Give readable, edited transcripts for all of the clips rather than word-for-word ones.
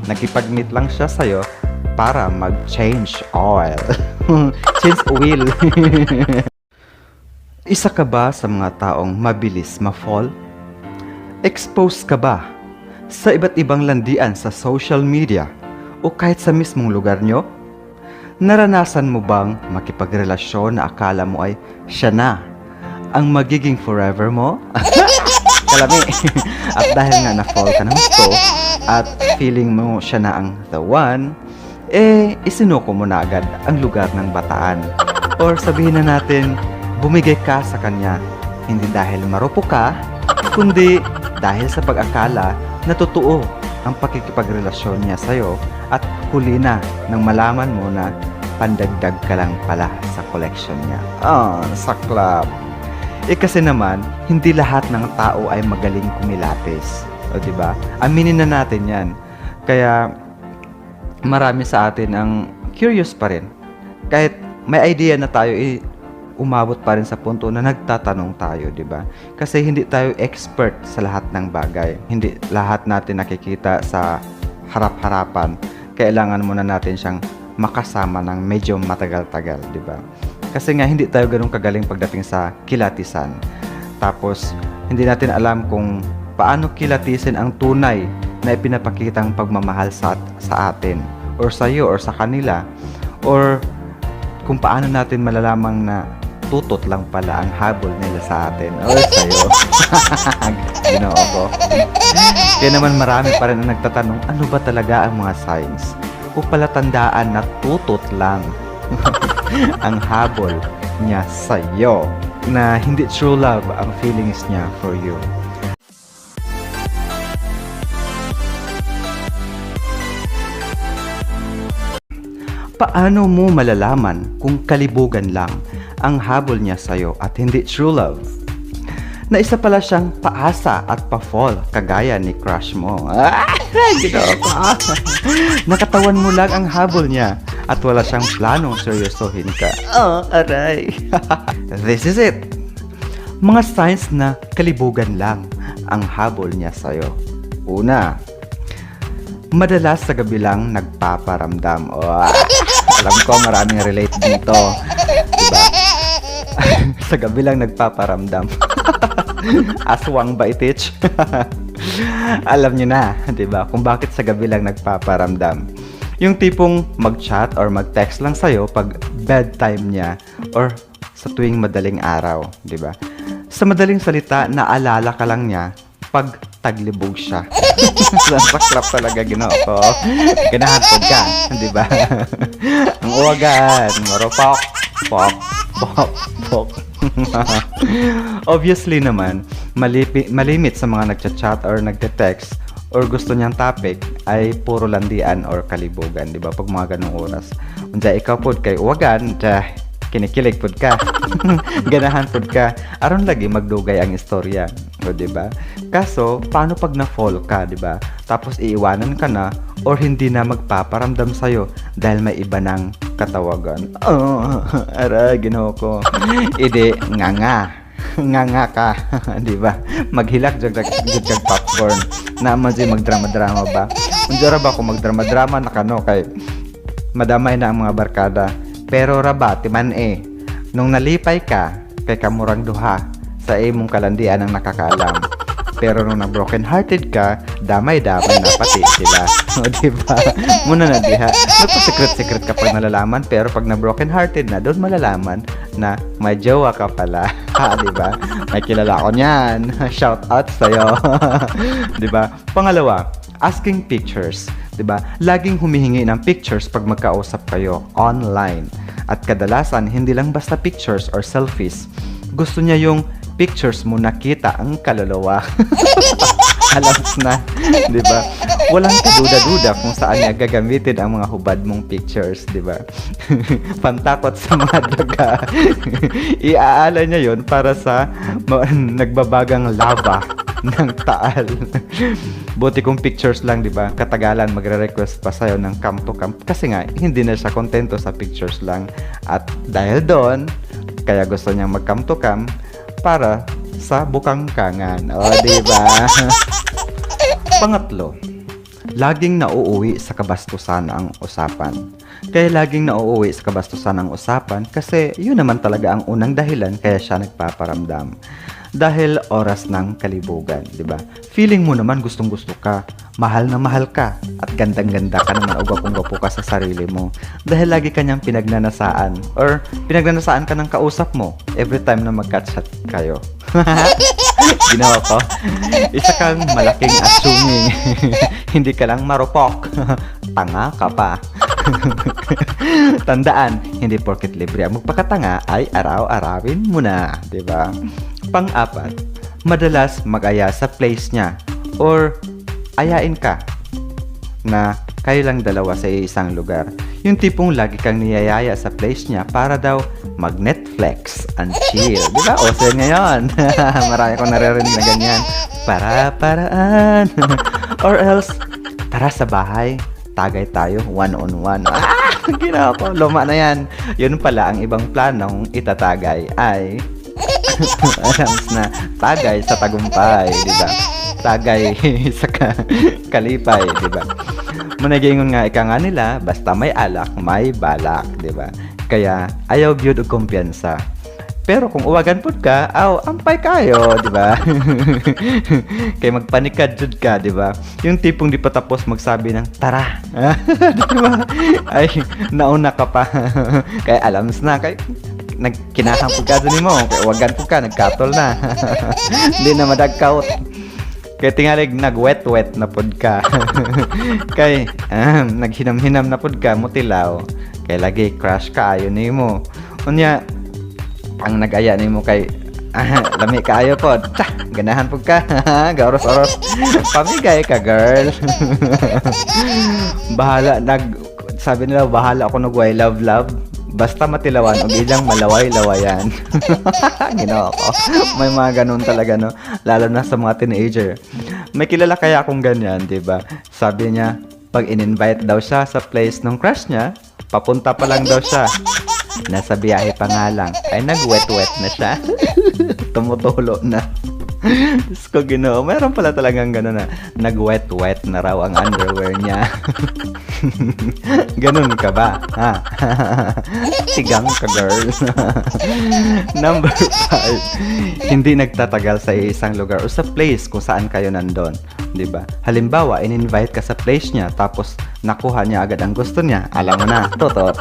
nakipag-meet lang siya sa'yo para mag-change oil. Change oil. Isa ka ba sa mga taong mabilis ma-fall? Exposed ka ba sa iba't ibang landian sa social media o kahit sa mismong lugar nyo? Naranasan mo bang makipagrelasyon na akala mo ay siya na ang magiging forever mo? Kalami. At dahil nga na-fall ka ng gusto at feeling mo siya na ang the one, isinuko mo na agad ang lugar ng bataan. Or sabihin na natin, bumigay ka sa kanya, hindi dahil marupok ka, kundi dahil sa pag-akala na totoo ang pakikipagrelasyon niya sa'yo at huli na nang malaman mo na pandagdag ka lang pala sa collection niya. Saklap. Kasi naman, hindi lahat ng tao ay magaling kumilatis. O diba? Aminin na natin yan. Kaya marami sa atin ang curious pa rin. Kahit may idea na tayo, umabot pa rin sa punto na nagtatanong tayo, di ba? Kasi hindi tayo expert sa lahat ng bagay. Hindi lahat natin nakikita sa harap-harapan. Kailangan muna natin siyang makasama ng medyo matagal-tagal, di ba? Kasi nga hindi tayo ganun kagaling pagdating sa kilatisan. Tapos hindi natin alam kung paano kilatisin ang tunay na ipinapakitang pagmamahal sa atin or sa iyo or sa kanila, or kung paano natin malalamang na tutot lang pala ang habol nila sa atin o sa'yo. Ginoo ko. Kaya naman marami pa rin ang nagtatanong, ano ba talaga ang mga signs o palatandaan na tutot lang ang habol niya sa'yo, na hindi true love ang feelings niya for you. Paano mo malalaman kung kalibugan lang ang habol niya sa'yo at hindi true love? Na isa pala siyang paasa at pa-fall kagaya ni crush mo. Ginoo ko. Nakatawan mo lang ang habol niya at wala siyang planong seryosohin ka. Aray. This is it. Mga signs na kalibugan lang ang habol niya sa'yo. Una, madalas sa gabi lang nagpaparamdam. Alam ko maraming relate dito. Diba? Sa gabi lang nagpaparamdam. Aswang ba itich? Alam nyo na, diba? Kung bakit sa gabi lang nagpaparamdam. Yung tipong mag-chat or mag-text lang sa'yo pag bedtime niya or sa tuwing madaling araw, diba? Sa madaling salita, naalala ka lang niya pag taglibog siya. Saklap talaga, Ginoo ko. Ganahan ka, di ba? Ang uwagan, marupok, pok, pok, pok. Obviously naman, malimit sa mga nagchat-chat or nagte-text or gusto niyang topic ay puro landian or kalibugan, di ba? Pag mga ganong oras. Unja ikaw pod kay uwagan, kinikilig pod ka. Ganahan pod ka. Aron lagi magdugay ang istorya. O, diba? Kaso, paano pag na-fall ka, diba? Tapos iiwanan ka na or hindi na magpaparamdam sa'yo dahil may iba ng katawagan. Aray, Ginoo ko. Ide, nga ka. Diba? Maghilak jud kag popcorn. Naman si magdrama-drama ba? Unjara ba kung magdrama-drama na kano kay madamay na ang mga barkada. Pero raba, timan nung nalipay ka, kay kamurang duha, sa imong kalandian ang nakakaalam. Pero nung nag-broken hearted ka, damay-damay na pati sila. O diba? Muna na diha. Nagpa-secret-secret ka pag nalalaman, pero pag na-broken hearted na, doon malalaman na may jowa ka pala. Diba? May kilala ko niyan. Shout out sa'yo. Diba? Pangalawa, asking pictures. Diba? Laging humihingi ng pictures pag magkausap kayo online. At kadalasan, hindi lang basta pictures or selfies. Gusto niya yung pictures mo nakita ang kaluluwa. Alams na, di ba? Walang kaduda-duda kung saan niya gagamitin ang mga hubad mong pictures, di ba? Pantakot sa mga daga. Iaala niya yon para sa nagbabagang lava ng Taal. Buti kung pictures lang, di ba? Katagalan magre-request pa sa'yo ng cam to cam. Kasi nga, hindi na siya kontento sa pictures lang. At dahil doon, kaya gusto niyang mag-cam to cam para sa bukangkangan. O, di ba? Pangatlo, laging nauuwi sa kabastusan ang usapan. Kaya laging nauuwi sa kabastusan ang usapan kasi yun naman talaga ang unang dahilan kaya siya nagpaparamdam. Dahil oras ng kalibugan, di ba? Feeling mo naman gustong-gusto ka, mahal na mahal ka, at gandang-ganda ka naman o gwapong-gwapo ka sa sarili mo. Dahil lagi kanyang pinagnanasaan or pinagnanasaan ka ng kausap mo every time na mag-chat kayo. Ginawa ko. Isa kang malaking assuming. Hindi ka lang marupok. Tanga ka pa. Tandaan, hindi porket libre ang magpakatanga ay araw-arawin mo na, di ba? Pang-apat, madalas mag-aya sa place niya or ayain ka na kayo lang dalawa sa isang lugar. Yung tipong lagi kang niyayaya sa place niya para daw mag-Netflix and chill. Di ba? O, so ngayon. Marami akong naririnig na ganyan. Para-paraan. Or else, tara sa bahay. Tagay tayo, one-on-one. Ginawa ko. Luma na yan. Yun pala, ang ibang planong itatagay ay alam na, tagay sa tagumpay, di ba? Tagay sa kalipay, di ba? Managingon nga ika nga nila, basta may alak, may balak, di ba? Kaya ayaw gyud og kumpiyansa. Pero kung uwagan pud ka, ampay kayo, di ba? Kay magpanikad jud ka, di ba? Yung tipong di pa tapos magsabi ng tara. Di ba? Ay, nauna ka pa. Kaya alams na kay nagkinahang pud ka ni mo, kay uwagan pud ka, nagkatol na. Hindi na madagkaot. Kaya tingalig nagwet-wet na pud ka. Kay naghinam-hinam na pud ka, mutilaw. Kay lagi crush ka ayo nimo. Unya ang nag-aya nimo kay lami kaayo pod. Ganahan pud ka. Gaoros-oros. Pamigay ka, girl. Bahala sabi nila bahala ako nagway love. Basta matilawan o ilang malaway-lawayan. Ginawa ko. May mga ganun talaga, no? Lalo na sa mga teenager. May kilala kaya akong ganyan, di ba? Sabi niya, pag in-invite daw siya sa place ng crush niya, papunta pa lang daw siya. Nasa biyahe pa nga lang. Ay, nag-wet-wet na siya. Tumutulo na. Diyos ko, Ginoo. Meron pala talagang gano'n na nag-wet-wet na raw ang underwear niya. Ganun ka ba? Ha? Tigang ka, girl. Number 5. Hindi nagtatagal sa isang lugar o sa place kung saan kayo nandun. Diba? Halimbawa, in-invite ka sa place niya tapos nakuha niya agad ang gusto niya. Alam mo na, tutot.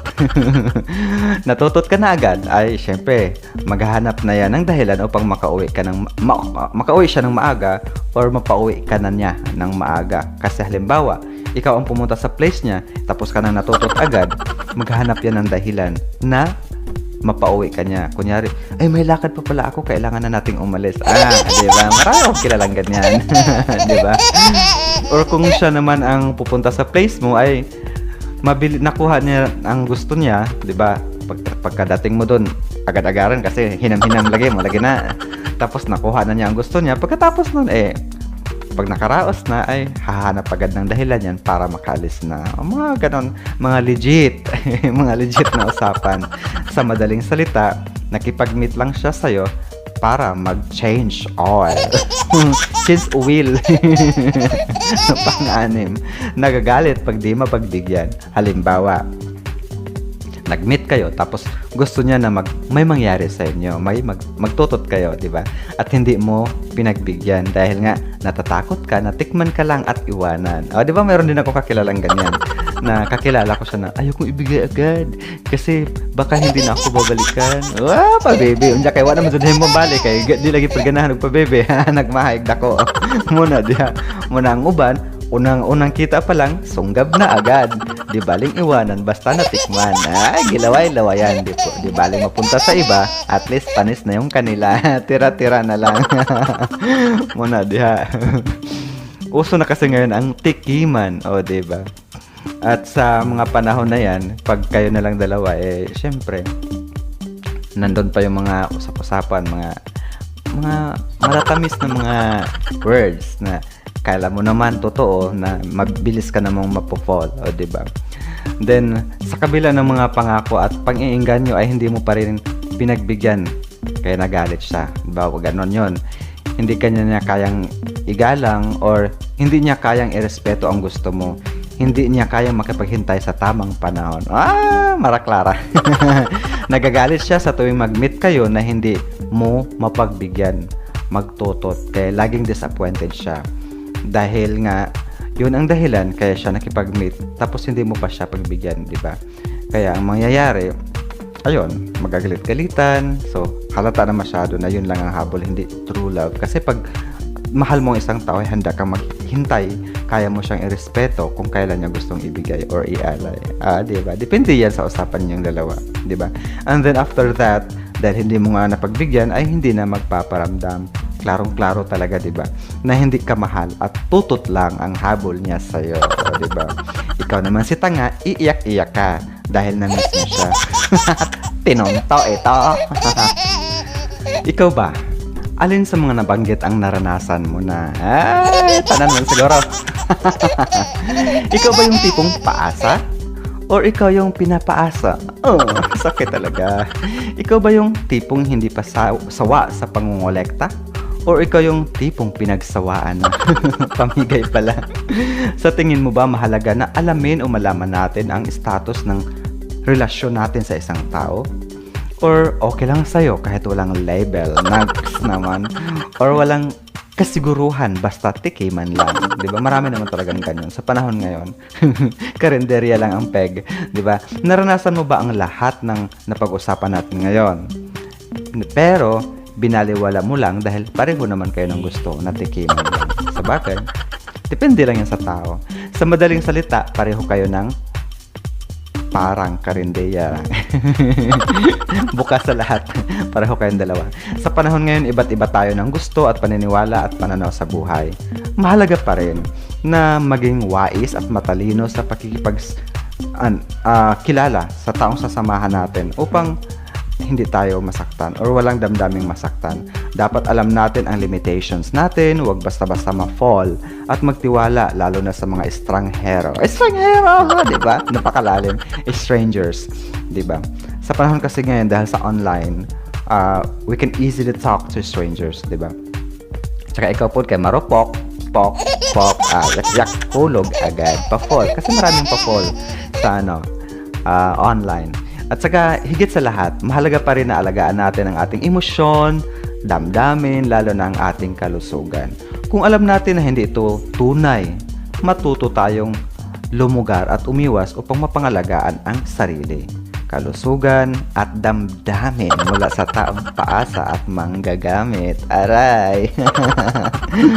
Natutot ka na agad. Ay, syempre, maghahanap na yan ng dahilan upang makauwi ka ng makauwi siya ng maaga or mapauwi ka na niya ng maaga. Kasi halimbawa, ikaw ang pumunta sa place niya, tapos ka nang natutot agad, maghahanap yan ng dahilan na mapauwi ka niya. Kunyari, ay may lakad pa pala ako, kailangan na nating umalis. Di ba? Marami akong kilalang ganyan. Di ba? Or kung siya naman ang pupunta sa place mo, ay nakuha niya ang gusto niya, di ba? Pagkadating mo doon, agad-agaran kasi hinam-hinam lagi mo, lagi na. Tapos nakuha na niya ang gusto niya. Pagkatapos nun, pag nakaraos na, ay hahanap agad ng dahilan yan para makaalis na. Mga ganon, mga legit, mga legit na usapan. Sa madaling salita, nakipag-meet lang siya sa'yo para mag-change oil. Change oil. Pang-anim, nagagalit pag di mapagbigyan. Halimbawa, nag-meet kayo tapos gusto niya na may mangyari sa inyo, may magtutot kayo, di ba? At hindi mo pinagbigyan dahil nga natatakot ka, natikman ka lang at iwanan. Di ba mayroon din ako kakilalang ganyan na kakilala ko siya na ayokong ibigay agad kasi baka hindi na ako babalikan. Pa baby, unya kay wala man jud mo balik kay di lagi perganahan og pa baby. Nagmahig dako. Muna diha, muna ang uban unang kita pa lang, sunggab na agad. Di baling iwanan, basta natikman. Gilaway-lawayan. Di baling mapunta sa iba, at least panis na yung kanila. Tira-tira na lang. Muna, diha. Uso na kasi ngayon ang tikiman. Di ba? At sa mga panahon na yan, pag kayo na lang dalawa, syempre, nandun pa yung mga usap-usapan, mga matatamis na mga words na kala mo naman totoo na mabilis ka namang mapofall, di ba? Then, sa kabila ng mga pangako at pang-iinganyo ay hindi mo pa rin pinagbigyan kaya nagalit siya. Diba? Ganon yun. Hindi kanya niya kayang igalang or Hindi niya kayang irespeto ang gusto mo. Hindi niya kayang makipaghintay sa tamang panahon. Maraklara. Nagagalit siya sa tuwing mag-meet kayo na hindi mo mapagbigyan, magtutot. Kaya laging disappointed siya. Dahil nga, yun ang dahilan kaya siya nakipag-meet. Tapos hindi mo pa siya pagbigyan, di ba? Kaya ang mangyayari, ayun, magagalit-galitan. So, halata na masyado na yun lang ang habol, hindi true love. Kasi pag mahal mo isang tao, handa kang maghintay, kaya mo siyang irespeto kung kailan niya gustong ibigay or ialay. Diba? Depende yan sa usapan niyong dalawa. Diba? And then after that, dahil hindi mo nga napagbigyan, ay hindi na magpaparamdam. Klarong-klaro talaga, diba? Na hindi ka mahal at tutot lang ang habol niya sa'yo. Diba? Ikaw naman si tanga, iiyak-iyak ka dahil na-miss mo siya. Tinonto ito. Ikaw ba? Alin sa mga nabanggit ang naranasan mo na? Tanan mo siguro. Ikaw ba yung tipong paasa? Or ikaw yung pinapaasa? Sakit talaga. Ikaw ba yung tipong hindi pa sawa sa pangungolekta? Or ikaw yung tipong pinagsawaan na? Pamigay pala. Sa tingin mo ba mahalaga na alamin o malaman natin ang status ng relasyon natin sa isang tao? Or okay lang sa'yo kahit walang label, nags naman, or walang kasiguruhan, basta tikiman lang. Diba? Marami naman talagang ganyan. Sa panahon ngayon, karinderya lang ang peg. Diba? Naranasan mo ba ang lahat ng napag-usapan natin ngayon? Pero, binaliwala mo lang dahil pareho naman kayo ng gusto na tikiman lang. Sa bagay, depende lang yan sa tao. Sa madaling salita, pareho kayo ng parang karindeya. Bukas sa lahat. Pareho kayong dalawa. Sa panahon ngayon, iba't iba tayo ng gusto at paniniwala at pananaw sa buhay. Mahalaga pa rin na maging wais at matalino sa kilala sa taong sasamahan natin upang hindi tayo masaktan or walang damdaming masaktan. Dapat alam natin ang limitations natin, huwag basta-basta ma-fall at magtiwala lalo na sa mga estranghero. Estranghero, di ba? Napakalalim. Strangers, di ba? Sa panahon kasi ngayon dahil sa online, we can easily talk to strangers, di ba? Tsaka ikaw po kay marupok, pok, yak, hulog agad, pa-fall. Kasi maraming pa-fall sa online. At saka, higit sa lahat, mahalaga pa rin na alagaan natin ang ating emosyon, damdamin, lalo na ang ating kalusugan. Kung alam natin na hindi ito tunay, matuto tayong lumugar at umiwas upang mapangalagaan ang sarili, kalusugan at damdamin mula sa taong paasa at manggagamit. Aray!